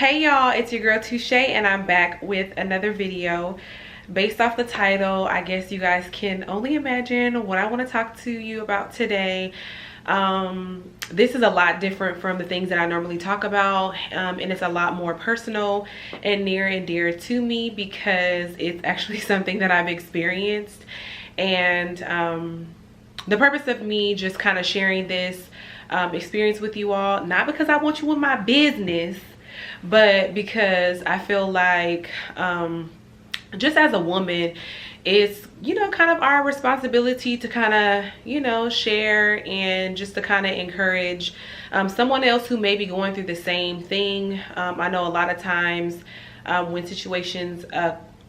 Hey y'all, it's your girl Touche and I'm back with another video. Based off the title, I guess you guys can only imagine what I want to talk to you about today. This is a lot different from the things that I normally talk about, and it's a lot more personal and near and dear to me because it's actually something that I've experienced. And the purpose of me just kind of sharing this experience with you all, not because I want you in my business, but because I feel like just as a woman, it's, you know, kind of our responsibility to kind of, share and just to kind of encourage someone else who may be going through the same thing. I know a lot of times when situations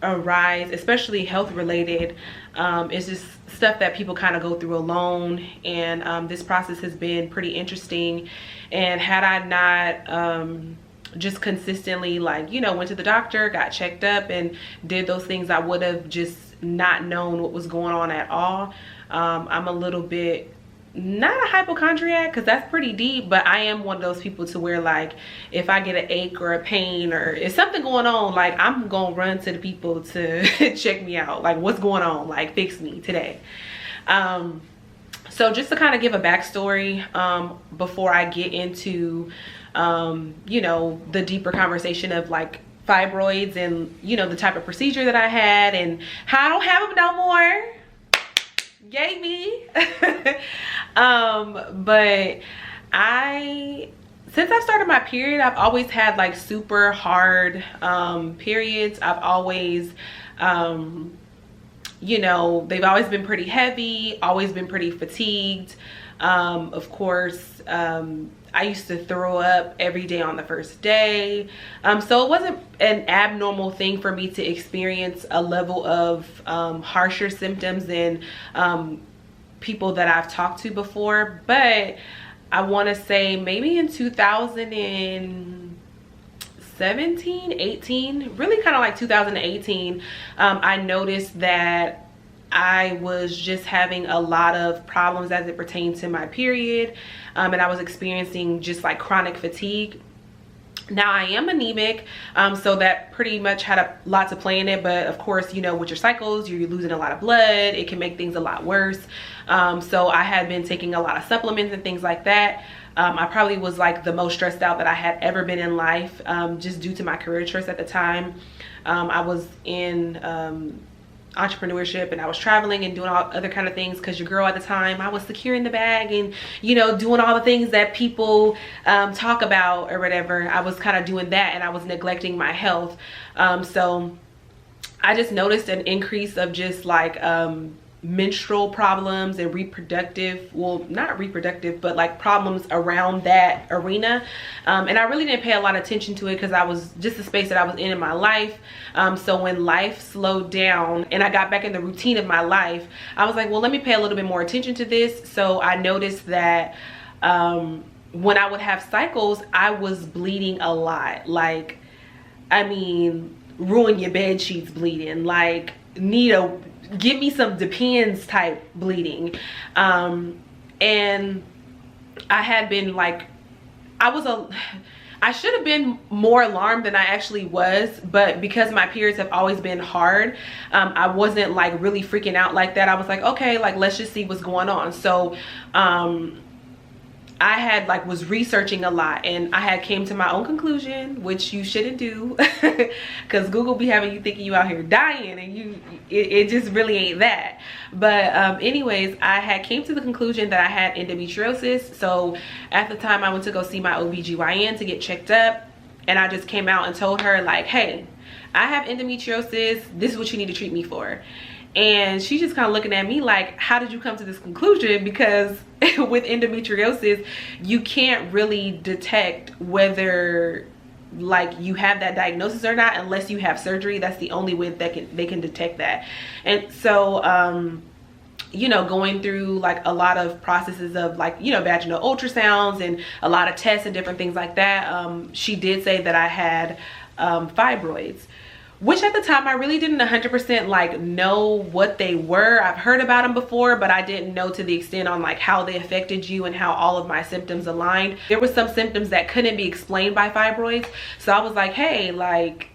arise, especially health related, it's just stuff that people kind of go through alone, and this process has been pretty interesting. And had I not just consistently went to the doctor, got checked up and did those things, I would have just not known what was going on at all. I'm a little bit, not a hypochondriac because that's pretty deep, but I am one of those people to where if I get an ache or a pain or if something going on, I'm gonna run to the people to check me out, what's going on, fix me today. So just to kind of give a backstory before I get into the deeper conversation of fibroids and the type of procedure that I had and how I don't have them no more. Yay me. But since I started my period, I've always had super hard periods. I've always they've always been pretty heavy, always been pretty fatigued. Of course, I used to throw up every day on the first day. So it wasn't an abnormal thing for me to experience a level of harsher symptoms than people that I've talked to before. But I want to say maybe in 2017, 18, really kind of 2018, I noticed that I was just having a lot of problems as it pertained to my period, and I was experiencing just chronic fatigue. Now I am anemic, so that pretty much had a lot to play in it, but of course, with your cycles, you're losing a lot of blood. It can make things a lot worse. So I had been taking a lot of supplements and things like that. I probably was the most stressed out that I had ever been in life, just due to my career choice at the time. I was in entrepreneurship and I was traveling and doing all other kind of things because your girl at the time, I was securing the bag and doing all the things that people talk about or whatever. I was kind of doing that and I was neglecting my health. So I just noticed an increase of just menstrual problems and reproductive, well, not reproductive, but problems around that arena. And I really didn't pay a lot of attention to it because I was just the space that I was in my life. So when life slowed down and I got back in the routine of my life, I was like, well, let me pay a little bit more attention to this. So I noticed that when I would have cycles, I was bleeding a lot. Ruin your bed sheets bleeding, give me some Depends type bleeding. And I had been I should have been more alarmed than I actually was, but because my periods have always been hard, I wasn't really freaking out like that. I was like, okay, let's just see what's going on. So I had was researching a lot, and I had came to my own conclusion, which you shouldn't do because Google be having you thinking you out here dying, and it just really ain't that. But anyways, I had came to the conclusion that I had endometriosis. So at the time I went to go see my OBGYN to get checked up, and I just came out and told her hey, I have endometriosis, this is what you need to treat me for. And she's just kind of looking at me how did you come to this conclusion? Because with endometriosis, you can't really detect whether you have that diagnosis or not unless you have surgery. That's the only way that they can detect that. And so going through a lot of processes of vaginal ultrasounds and a lot of tests and different things like that, she did say that I had fibroids, which at the time I really didn't 100% like know what they were. I've heard about them before, but I didn't know to the extent on like how they affected you and how all of my symptoms aligned. There were some symptoms that couldn't be explained by fibroids, so I was like, hey, like,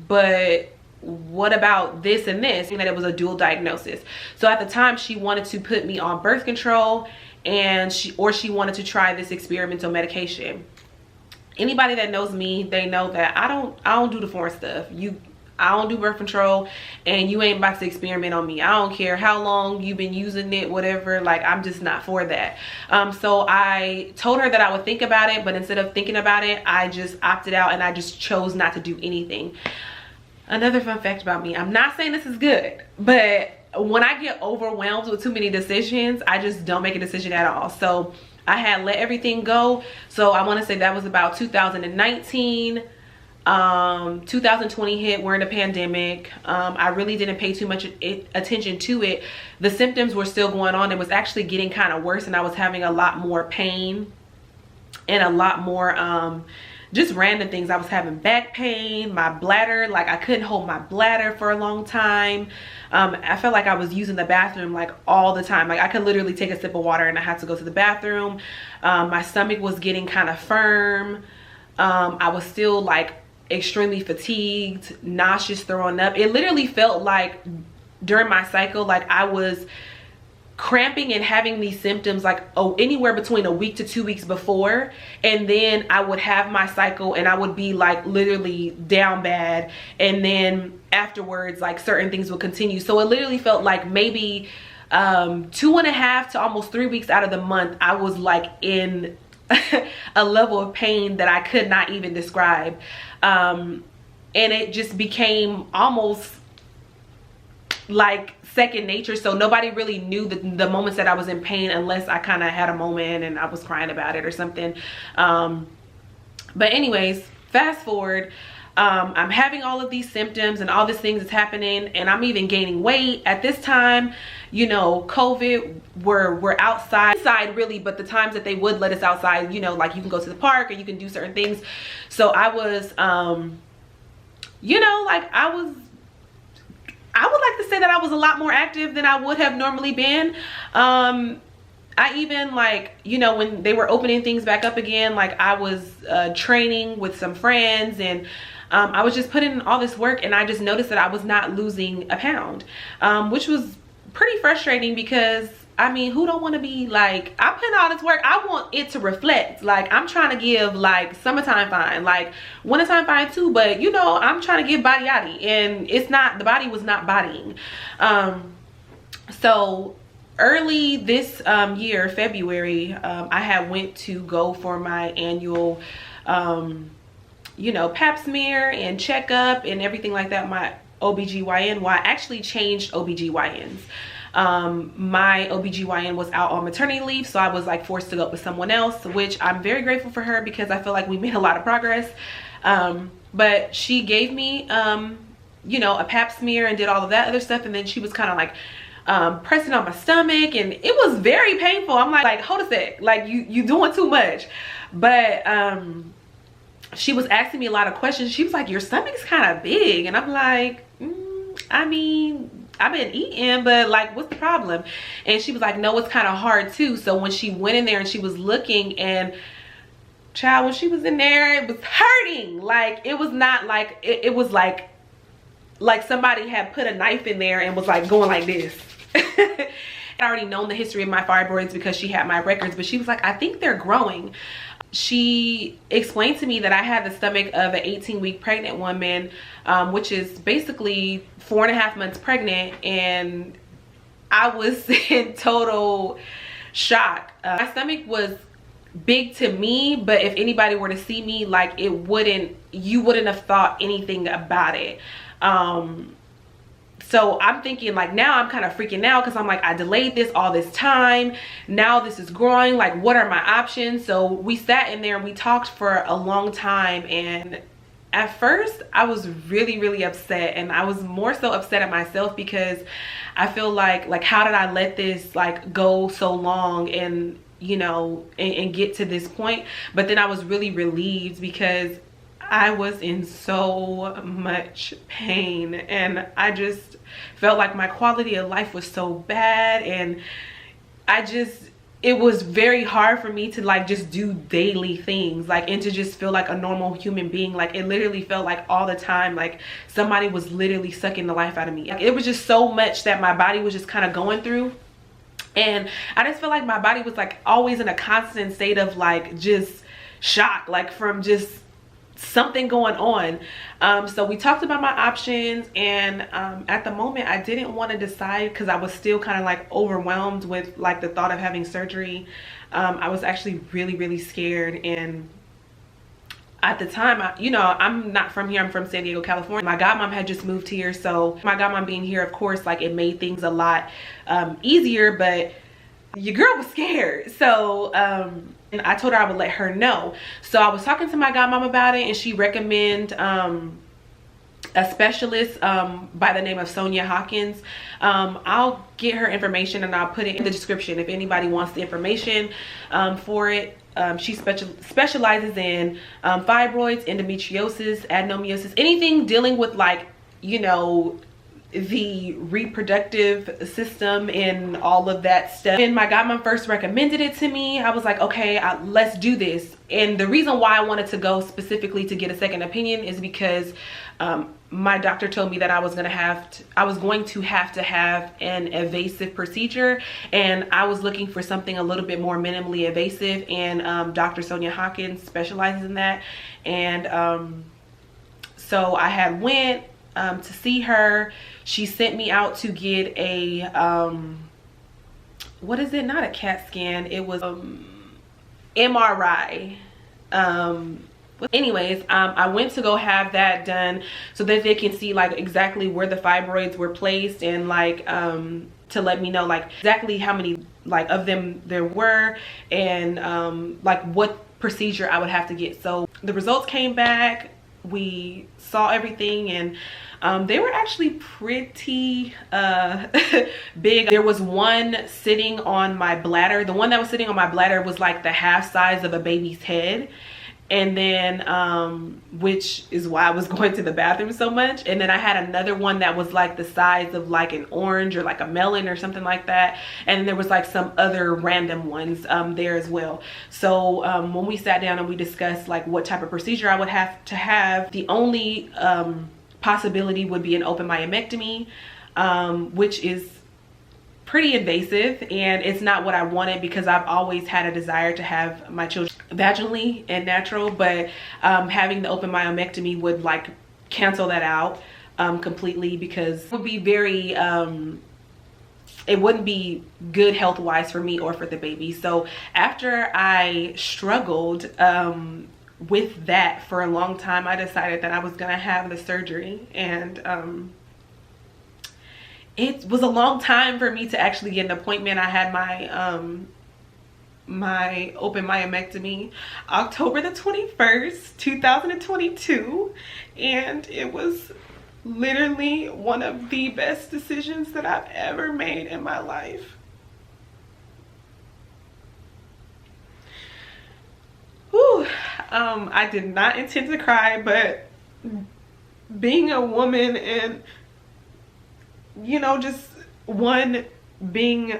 but what about this and this? And that it was a dual diagnosis. So at the time she wanted to put me on birth control, and she wanted to try this experimental medication. Anybody that knows me, they know that I don't do the foreign stuff. I don't do birth control, and you ain't about to experiment on me. I don't care how long you've been using it, whatever. Like, I'm just not for that. So I told her that I would think about it, but instead of thinking about it, I just opted out and I just chose not to do anything. Another fun fact about me, I'm not saying this is good, but when I get overwhelmed with too many decisions, I just don't make a decision at all. So I had let everything go. So I want to say that was about 2019. 2020 hit, we're in a pandemic. I really didn't pay too much attention to it. The symptoms were still going on. It was actually getting kind of worse, and I was having a lot more pain and a lot more just random things. I was having back pain, my bladder, like I couldn't hold my bladder for a long time. I felt like I was using the bathroom like all the time. Like I could literally take a sip of water and I had to go to the bathroom. My stomach was getting kind of firm. I was still like extremely fatigued, nauseous, throwing up. It literally felt like during my cycle, like I was cramping and having these symptoms like anywhere between a week to 2 weeks before, and then I would have my cycle and I would be like literally down bad, and then afterwards like certain things would continue. So it literally felt like maybe 2.5 to almost 3 weeks out of the month I was like in a level of pain that I could not even describe, and it just became almost like second nature. So nobody really knew the moments that I was in pain unless I kind of had a moment and I was crying about it or something. But anyways, fast forward, I'm having all of these symptoms and all these things is happening, and I'm even gaining weight at this time. You know, COVID, we're outside really, but the times that they would let us outside, you know, like you can go to the park or you can do certain things. So I was you know, like I would like to say that I was a lot more active than I would have normally been. I even, like, you know, when they were opening things back up again, like I was training with some friends, and I was just putting in all this work, and I just noticed that I was not losing a pound, which was pretty frustrating because, I mean, who don't want to be like, I'm putting all this work, I want it to reflect. Like, I'm trying to give like summertime fine, like wintertime fine too, but you know, I'm trying to give body yaddy, and it's not, the body was not bodying. So early this year, February, I had went to go for my annual you know, pap smear and checkup and everything like that. My OBGYN, well, I actually changed OBGYNs. My OBGYN was out on maternity leave, so I was like forced to go with someone else, which I'm very grateful for her because I feel like we made a lot of progress. But she gave me you know, a pap smear and did all of that other stuff, and then she was kind of like pressing on my stomach, and it was very painful. I'm like hold a sec, like you doing too much. But she was asking me a lot of questions. She was like, your stomach's kind of big, and I'm like, I mean, I've been eating, but like, what's the problem? And she was like, no, it's kind of hard too. So when she went in there and she was looking, and child, when she was in there, it was hurting. Like, it was not like, it was like somebody had put a knife in there and was like going like this. I'd already known the history of my fibroids because she had my records, but she was like, I think they're growing. She explained to me that I had the stomach of an 18-week pregnant woman, which is basically 4.5 months pregnant, and I was in total shock. My stomach was big to me, but if anybody were to see me, like, you wouldn't have thought anything about it. So I'm thinking, like, now I'm kind of freaking out because I'm like, I delayed this all this time. Now this is growing. Like, what are my options? So we sat in there and we talked for a long time. And at first I was really, really upset. And I was more so upset at myself because I feel like how did I let this like go so long and, you know, and get to this point? But then I was really relieved because I was in so much pain, and I just felt like my quality of life was so bad, and it was very hard for me to like just do daily things, like, and to just feel like a normal human being. Like, it literally felt like all the time like somebody was literally sucking the life out of me. Like, it was just so much that my body was just kind of going through, and I just feel like my body was like always in a constant state of like just shock, like from just something going on. So we talked about my options, and at the moment I didn't want to decide because I was still kind of like overwhelmed with like the thought of having surgery. I was actually really scared, and at the time, I'm not from here, I'm from San Diego, California. My godmom had just moved here, so my godmom being here, of course, like it made things a lot easier, but your girl was scared. So and I told her I would let her know. So I was talking to my godmom about it, and she recommended a specialist by the name of Sonia Hawkins. I'll get her information and I'll put it in the description if anybody wants the information for it. She specializes in fibroids, endometriosis, adenomyosis, anything dealing with like, you know, the reproductive system and all of that stuff. And my godmom first recommended it to me. I was like, okay, let's do this. And the reason why I wanted to go specifically to get a second opinion is because my doctor told me that I was going to have an invasive procedure, and I was looking for something a little bit more minimally invasive, and Dr. Sonia Hawkins specializes in that. And so I had went to see her. She sent me out to get a what is it, not a CAT scan, it was MRI. Anyways, I went to go have that done so that they can see like exactly where the fibroids were placed, and like to let me know like exactly how many like of them there were, and like what procedure I would have to get. So the results came back, we saw everything, and they were actually pretty big. There was one sitting on my bladder. The one that was sitting on my bladder was like the half size of a baby's head. And then which is why I was going to the bathroom so much. And then I had another one that was like the size of like an orange or like a melon or something like that. And then there was like some other random ones there as well. So when we sat down and we discussed like what type of procedure I would have to have, the only possibility would be an open myomectomy, which is pretty invasive, and it's not what I wanted because I've always had a desire to have my children vaginally and natural, but having the open myomectomy would like cancel that out completely, because it would be very it wouldn't be good health wise for me or for the baby. So after I struggled with that for a long time, I decided that I was gonna have the surgery, and it was a long time for me to actually get an appointment. I had my my open myomectomy October the 21st, 2022, and it was literally one of the best decisions that I've ever made in my life. Whew. I did not intend to cry, but being a woman and, you know, just one being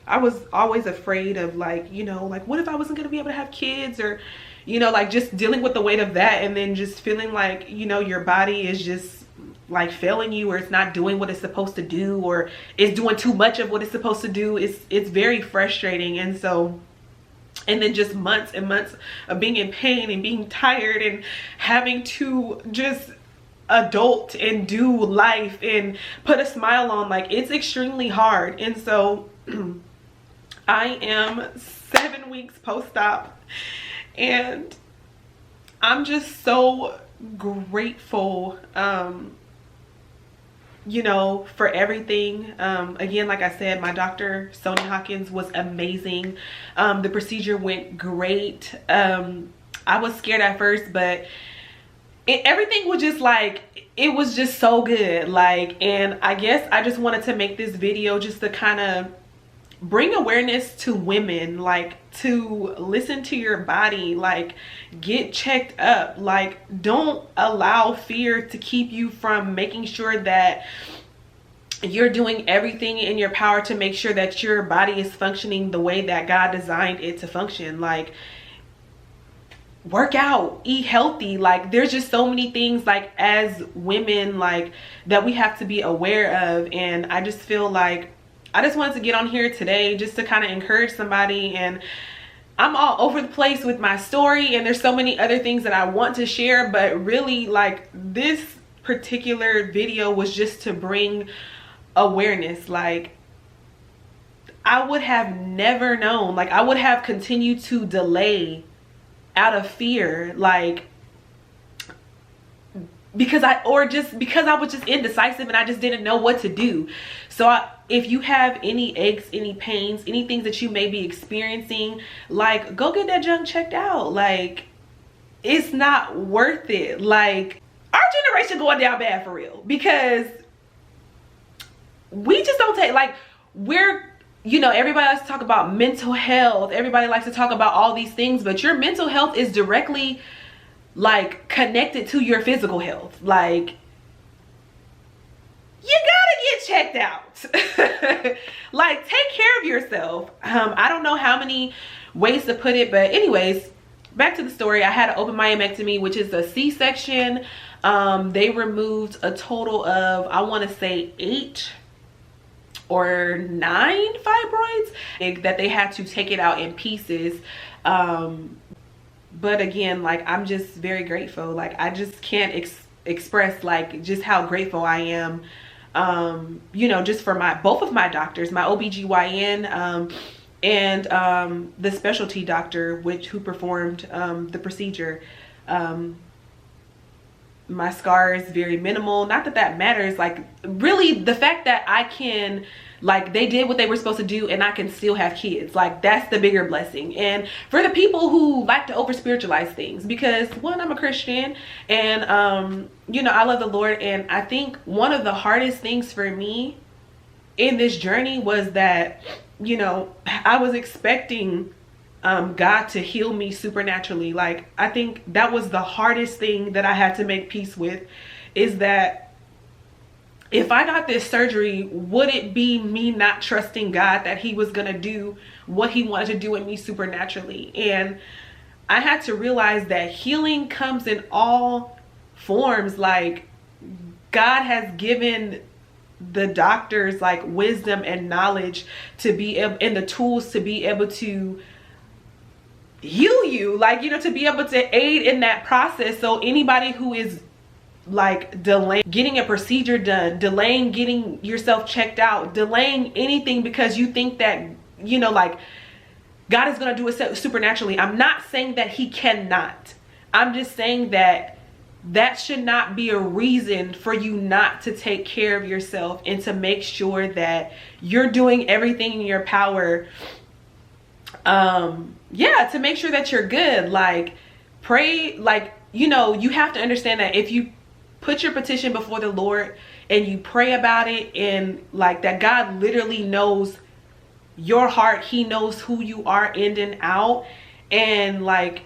I was always afraid of like, you know, like what if I wasn't gonna be able to have kids, or, you know, like just dealing with the weight of that, and then just feeling like, you know, your body is just like failing you, or it's not doing what it's supposed to do, or it's doing too much of what it's supposed to do. It's very frustrating. And so, and then just months and months of being in pain and being tired and having to just adult and do life and put a smile on, like it's extremely hard. And so I am 7 weeks post-op, and I'm just so grateful, you know, for everything. Again, like I said, my doctor Sonia Hawkins was amazing. The procedure went great. I was scared at first, but everything was just like, it was just so good. Like, and I guess I just wanted to make this video just to kind of bring awareness to women, like to listen to your body. Like, get checked up. Like, don't allow fear to keep you from making sure that you're doing everything in your power to make sure that your body is functioning the way that God designed it to function. Like, work out, eat healthy. Like, there's just so many things, like, as women, like, that we have to be aware of. And I just feel like I just wanted to get on here today just to kind of encourage somebody. And I'm all over the place with my story, and there's so many other things that I want to share, but really, like, this particular video was just to bring awareness. Like, I would have never known. Like, I would have continued to delay out of fear, like, because I was just indecisive and I just didn't know what to do. So if you have any aches, any pains, any things that you may be experiencing, like, go get that junk checked out. Like, it's not worth it. Like, our generation going down bad for real, because we just don't take, like, you know, everybody likes to talk about mental health. Everybody likes to talk about all these things, but your mental health is directly, like, connected to your physical health. Like, you gotta get checked out. Like, take care of yourself. I don't know how many ways to put it, but anyways, back to the story. I had an open myomectomy, which is a C-section. They removed a total of, I want to say, 8 or 9 fibroids that they had to take it out in pieces. But again, like, I'm just very grateful. Like, I just can't express, like, just how grateful I am, you know, just for both of my doctors, my OBGYN and the specialty doctor who performed the procedure. My scar is very minimal. Not that that matters. Like, really, the fact that I can, like, they did what they were supposed to do and I can still have kids, like, that's the bigger blessing. And for the people who like to over spiritualize things, because one, I'm a Christian, and you know, I love the Lord. And I think one of the hardest things for me in this journey was that, you know, I was expecting God to heal me supernaturally. Like, I think that was the hardest thing that I had to make peace with, is that if I got this surgery, would it be me not trusting God that he was gonna do what he wanted to do in me supernaturally? And I had to realize that healing comes in all forms. Like, God has given the doctors, like, wisdom and knowledge to be able, and the tools to be able to heal you, like, you know, to be able to aid in that process. So anybody who is, like, delaying getting a procedure done, delaying getting yourself checked out, delaying anything because you think that, you know, like, God is going to do it supernaturally. I'm not saying that he cannot. I'm just saying that that should not be a reason for you not to take care of yourself and to make sure that you're doing everything in your power, yeah, to make sure that you're good. Like, pray. Like, you know, you have to understand that if you put your petition before the Lord and you pray about it, and, like, that God literally knows your heart, he knows who you are in and out, and, like,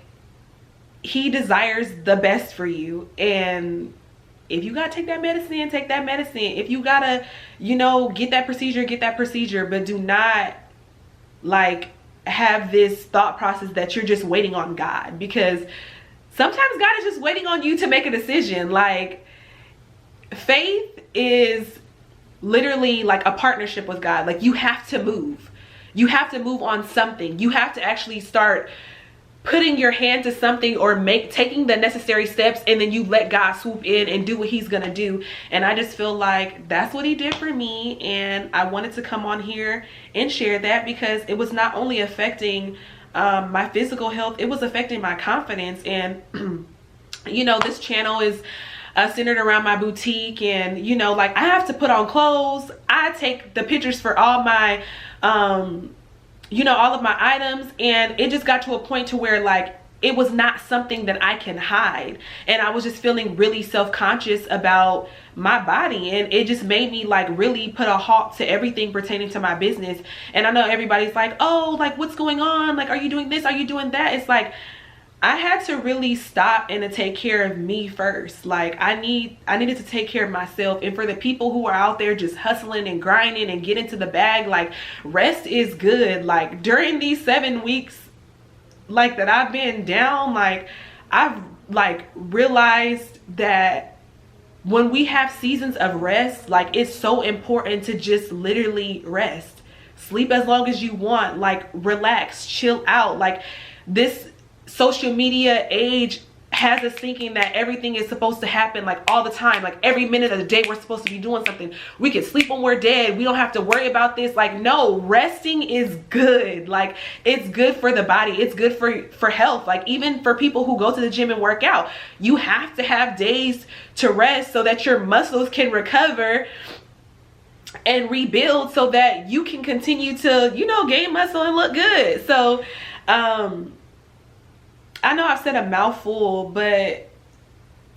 he desires the best for you. And if you gotta take that medicine, take that medicine. If you gotta, you know, get that procedure, but do not, like, have this thought process that you're just waiting on God, because sometimes God is just waiting on you to make a decision. Like, faith is literally like a partnership with God. Like, you have to move on something. You have to actually start putting your hand to something, or taking the necessary steps, and then you let God swoop in and do what he's gonna do. And I just feel like that's what he did for me, and I wanted to come on here and share that, because it was not only affecting my physical health, it was affecting my confidence. And you know, this channel is centered around my boutique, and, you know, like, I have to put on clothes. I take the pictures for all my you know, all of my items, and it just got to a point to where, like, it was not something that I can hide. And I was just feeling really self-conscious about my body, and it just made me like really put a halt to everything pertaining to my business. And I know everybody's like, oh, like what's going on? Like, are you doing this? Are you doing that? It's like, I had to really stop and to take care of me first. Like I needed to take care of myself. And for the people who are out there just hustling and grinding and getting to the bag, like rest is good. Like during these 7 weeks like that I've been down, like I've like realized that when we have seasons of rest, like it's so important to just literally rest. Sleep as long as you want, like relax, chill out. Like this social media age has us thinking that everything is supposed to happen like all the time, like every minute of the day we're supposed to be doing something. We can sleep when we're dead, we don't have to worry about this. Like no, resting is good. Like it's good for the body, it's good for health. Like even for people who go to the gym and work out, you have to have days to rest so that your muscles can recover and rebuild, so that you can continue to, you know, gain muscle and look good. So I know I've said a mouthful, and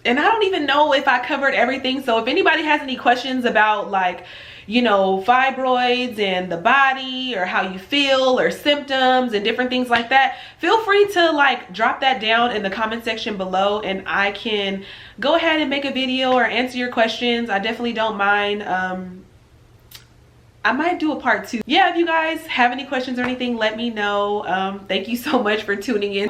I don't even know if I covered everything. So if anybody has any questions about like, you know, fibroids and the body, or how you feel, or symptoms and different things like that, feel free to like drop that down in the comment section below, and I can go ahead and make a video or answer your questions. I definitely don't mind. I might do a part 2. Yeah, if you guys have any questions or anything, let me know. Thank you so much for tuning in.